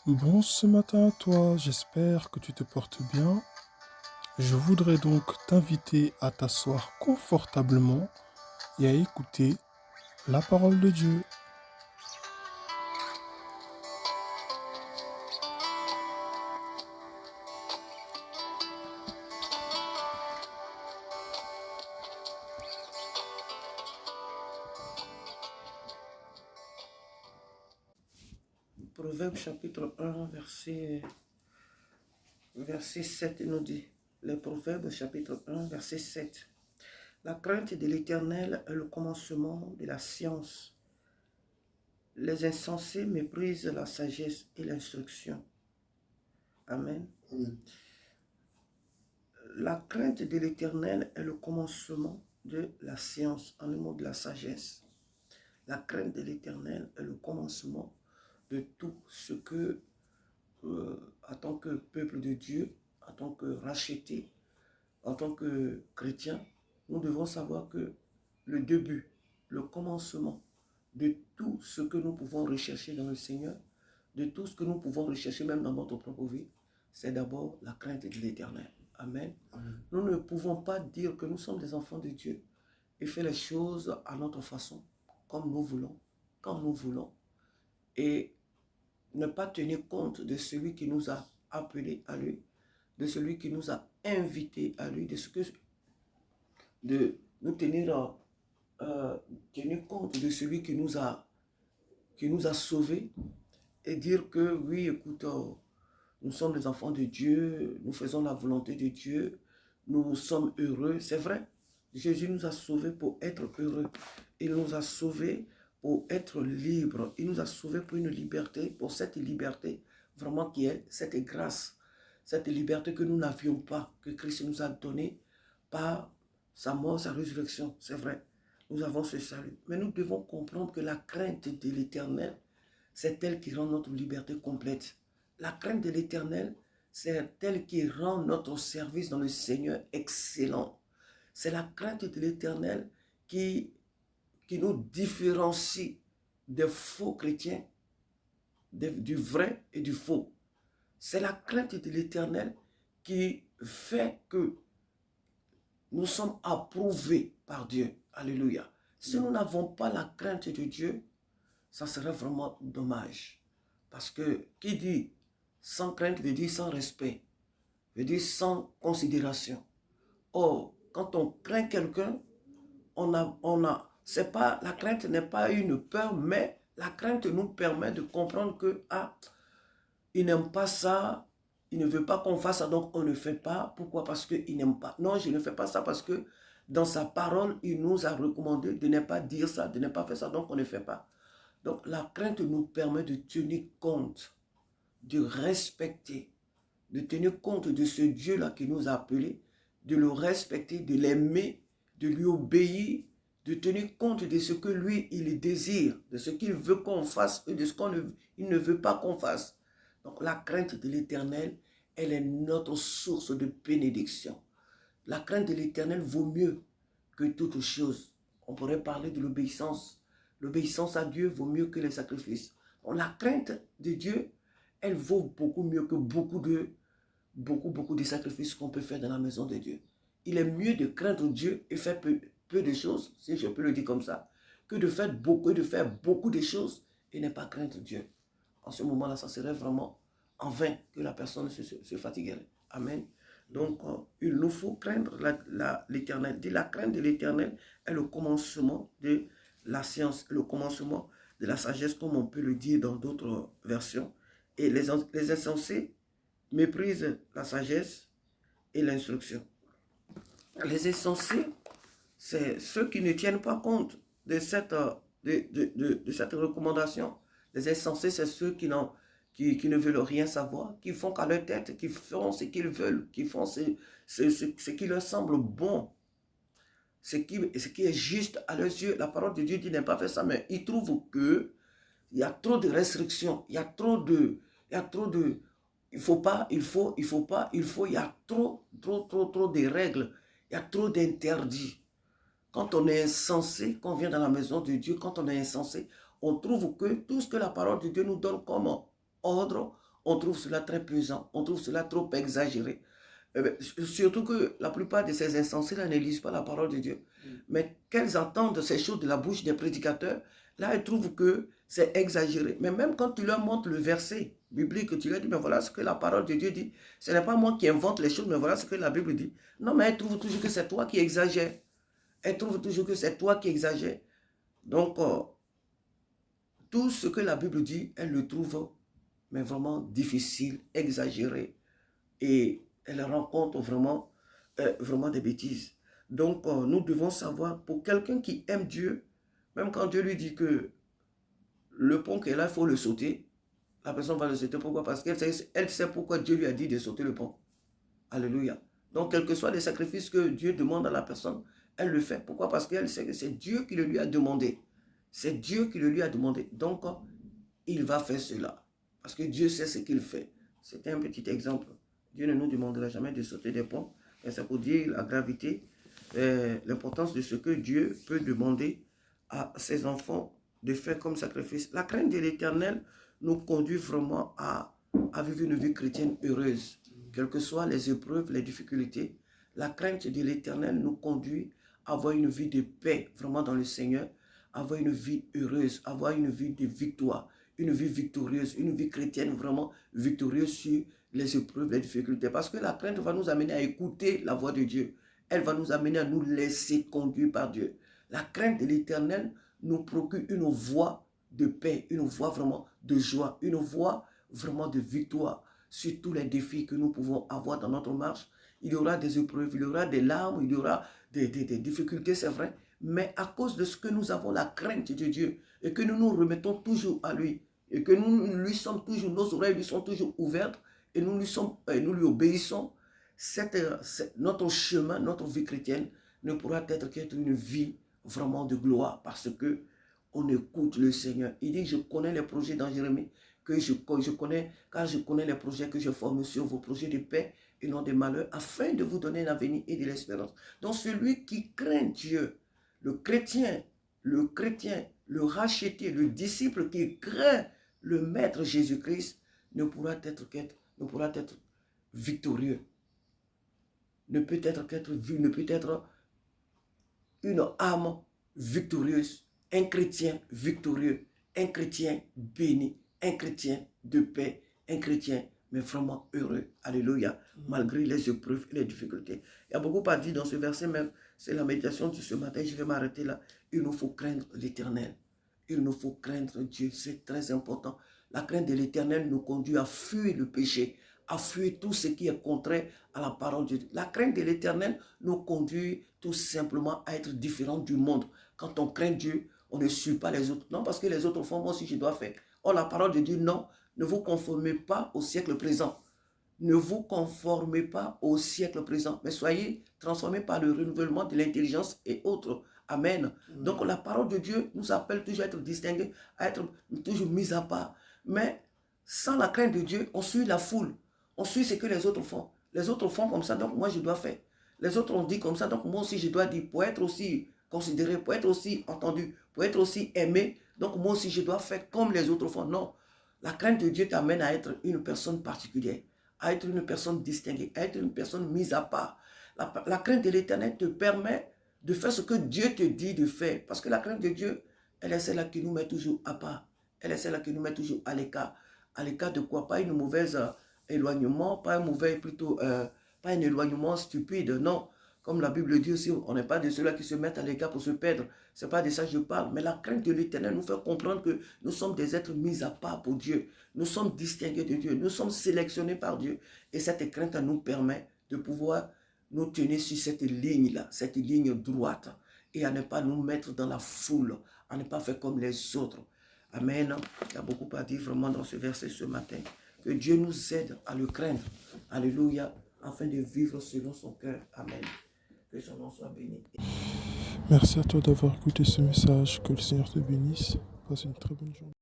Bon, ce matin à toi, j'espère que tu te portes bien. Je voudrais donc t'inviter à t'asseoir confortablement et à écouter la parole de Dieu. Proverbe chapitre 1, verset 7 nous dit, le Proverbe chapitre 1, verset 7. La crainte de l'Éternel est le commencement de la science. Les insensés méprisent la sagesse et l'instruction. Amen. Amen. La crainte de l'Éternel est le commencement de la science, en le mot de la sagesse. La crainte de l'Éternel est le commencement de tout ce que, en tant que peuple de Dieu, en tant que racheté, en tant que chrétien, nous devons savoir que le début, le commencement de tout ce que nous pouvons rechercher dans le Seigneur, de tout ce que nous pouvons rechercher même dans notre propre vie, c'est d'abord la crainte de l'Éternel. Amen. Amen. Nous ne pouvons pas dire que nous sommes des enfants de Dieu et faire les choses à notre façon, comme nous voulons, quand nous voulons, et ne pas tenir compte de celui qui nous a appelés à lui, de celui qui nous a invités à lui, de nous tenir compte de celui qui nous a sauvés et dire que oui, écoute, nous sommes les enfants de Dieu, nous faisons la volonté de Dieu, nous sommes heureux. C'est vrai, Jésus nous a sauvés pour être heureux. Il nous a sauvés pour être libres. Il nous a sauvés pour une liberté, pour cette liberté vraiment qui est cette grâce, cette liberté que nous n'avions pas, que Christ nous a donnée par sa mort, sa résurrection. C'est vrai, nous avons ce salut. Mais nous devons comprendre que la crainte de l'Éternel, c'est elle qui rend notre liberté complète. La crainte de l'Éternel, c'est elle qui rend notre service dans le Seigneur excellent. C'est la crainte de l'Éternel qui nous différencie des faux chrétiens, du vrai et du faux. C'est la crainte de l'Éternel qui fait que nous sommes approuvés par Dieu. Alléluia. Si nous n'avons pas la crainte de Dieu, ça serait vraiment dommage. Parce que qui dit sans crainte veut dire sans respect, veut dire sans considération. Or, quand on craint quelqu'un, c'est pas, la crainte n'est pas une peur, mais la crainte nous permet de comprendre que, il n'aime pas ça, il ne veut pas qu'on fasse ça, donc on ne fait pas. Pourquoi? Parce qu'il n'aime pas. Non, je ne fais pas ça parce que dans sa parole, il nous a recommandé de ne pas dire ça, de ne pas faire ça, donc on ne fait pas. Donc la crainte nous permet de tenir compte, de respecter, de tenir compte de ce Dieu-là qui nous a appelés, de le respecter, de l'aimer, de lui obéir, de tenir compte de ce que lui, il désire, de ce qu'il veut qu'on fasse et de ce qu'il ne veut pas qu'on fasse. Donc la crainte de l'Éternel, elle est notre source de bénédiction. La crainte de l'Éternel vaut mieux que toute chose. On pourrait parler de l'obéissance. L'obéissance à Dieu vaut mieux que les sacrifices. Donc, la crainte de Dieu, elle vaut beaucoup mieux que beaucoup de sacrifices qu'on peut faire dans la maison de Dieu. Il est mieux de craindre Dieu et faire peu de choses, si je peux le dire comme ça, que de faire beaucoup de choses et ne pas craindre Dieu. En ce moment-là, ça serait vraiment en vain que la personne se fatiguerait. Amen. Donc, il nous faut craindre l'Éternel. La crainte de l'Éternel est le commencement de la science, le commencement de la sagesse, comme on peut le dire dans d'autres versions. Et les insensés méprisent la sagesse et l'instruction. Les insensés, c'est ceux qui ne tiennent pas compte de cette recommandation. Les insensés, c'est ceux qui ne veulent rien savoir, qui font qu'à leur tête, qui font ce qu'ils veulent, qui font ce qui leur semble bon, ce qui est juste à leurs yeux. La parole de Dieu dit n'est pas faire ça, mais ils trouvent que il y a trop de restrictions, il y a trop de, il faut pas, il faut, il y a trop de règles, il y a trop d'interdits. Quand on est insensé, quand on vient dans la maison de Dieu, quand on est insensé, on trouve que tout ce que la parole de Dieu nous donne comme ordre, on trouve cela très pesant, on trouve cela trop exagéré. Surtout que la plupart de ces insensés-là ne lisent pas la parole de Dieu. Mais qu'elles entendent ces choses de la bouche des prédicateurs, là, elles trouvent que c'est exagéré. Mais même quand tu leur montres le verset biblique, tu leur dis, mais voilà ce que la parole de Dieu dit. Ce n'est pas moi qui invente les choses, mais voilà ce que la Bible dit. Non, mais elles trouvent toujours que c'est toi qui exagères. Elles trouvent toujours que c'est toi qui exagères. Donc, tout ce que la Bible dit, elles le trouvent, mais vraiment difficile, exagéré. Et elle rencontre vraiment des bêtises. Donc, nous devons savoir, pour quelqu'un qui aime Dieu, même quand Dieu lui dit que le pont qui est là, il faut le sauter, la personne va le sauter. Pourquoi? Parce qu'elle sait pourquoi Dieu lui a dit de sauter le pont. Alléluia. Donc, quels que soient les sacrifices que Dieu demande à la personne, elle le fait. Pourquoi? Parce qu'elle sait que c'est Dieu qui le lui a demandé. C'est Dieu qui le lui a demandé. Donc, il va faire cela. Parce que Dieu sait ce qu'il fait. C'était un petit exemple. Dieu ne nous demandera jamais de sauter des ponts. Et c'est pour dire la gravité, l'importance de ce que Dieu peut demander à ses enfants de faire comme sacrifice. La crainte de l'Éternel nous conduit vraiment à vivre une vie chrétienne heureuse. Quelles que soient les épreuves, les difficultés, la crainte de l'Éternel nous conduit à avoir une vie de paix vraiment dans le Seigneur, avoir une vie heureuse, avoir une vie de victoire, une vie victorieuse, une vie chrétienne vraiment victorieuse sur les épreuves, les difficultés. Parce que la crainte va nous amener à écouter la voix de Dieu. Elle va nous amener à nous laisser conduire par Dieu. La crainte de l'Éternel nous procure une voie de paix, une voie vraiment de joie, une voie vraiment de victoire sur tous les défis que nous pouvons avoir dans notre marche. Il y aura des épreuves, il y aura des larmes, il y aura des difficultés, c'est vrai. Mais à cause de ce que nous avons la crainte de Dieu et que nous nous remettons toujours à lui et que nous lui sommes toujours, nos oreilles lui sont toujours ouvertes et nous lui obéissons, notre chemin, notre vie chrétienne ne pourra être qu'être une vie vraiment de gloire parce que on écoute le Seigneur. Il dit, je connais les projets dans Jérémie, que je connais, car je connais les projets que je forme sur vos projets de paix et non de malheur, afin de vous donner l'avenir et de l'espérance. Donc celui qui craint Dieu, le chrétien, le racheté, le disciple qui craint le Maître Jésus-Christ, ne pourra être victorieux, ne peut être une âme victorieuse, un chrétien victorieux, un chrétien béni, un chrétien de paix, un chrétien mais vraiment heureux. Alléluia. Malgré les épreuves et les difficultés. Il y a beaucoup à dire dans ce verset même. C'est la méditation de ce matin. Je vais m'arrêter là. Il nous faut craindre l'Éternel. Il nous faut craindre Dieu. C'est très important. La crainte de l'Éternel nous conduit à fuir le péché, à fuir tout ce qui est contraire à la parole de Dieu. La crainte de l'Éternel nous conduit tout simplement à être différent du monde. Quand on craint Dieu, on ne suit pas les autres. Non, parce que les autres font, moi aussi je dois faire. Or, la parole de Dieu, non, ne vous conformez pas au siècle présent. Ne vous conformez pas au siècle présent, mais soyez transformés par le renouvellement de l'intelligence et autres. Amen. Donc, la parole de Dieu nous appelle toujours à être distingués, à être toujours mis à part. Mais sans la crainte de Dieu, on suit la foule. On suit ce que les autres font. Les autres font comme ça, donc moi je dois faire. Les autres ont dit comme ça, donc moi aussi je dois dire, pour être aussi considéré, pour être aussi entendu, pour être aussi aimé, donc moi aussi je dois faire comme les autres font. Non, la crainte de Dieu t'amène à être une personne particulière, à être une personne distinguée, à être une personne mise à part. La crainte de l'Éternel te permet de faire ce que Dieu te dit de faire. Parce que la crainte de Dieu, elle est celle qui nous met toujours à part. Elle est celle qui nous met toujours à l'écart. À l'écart de quoi? Pas une mauvaise éloignement, pas un mauvais, plutôt, pas un éloignement stupide, non. Comme la Bible dit aussi, on n'est pas de ceux-là qui se mettent à l'écart pour se perdre. Ce n'est pas de ça que je parle. Mais la crainte de l'Éternel nous fait comprendre que nous sommes des êtres mis à part pour Dieu. Nous sommes distingués de Dieu. Nous sommes sélectionnés par Dieu. Et cette crainte nous permet de pouvoir nous tenir sur cette ligne-là, cette ligne droite. Et à ne pas nous mettre dans la foule, à ne pas faire comme les autres. Amen. Il y a beaucoup à dire vraiment dans ce verset ce matin. Que Dieu nous aide à le craindre. Alléluia. Afin de vivre selon son cœur. Amen. Que son nom soit béni. Merci à toi d'avoir écouté ce message. Que le Seigneur te bénisse. Passe une très bonne journée.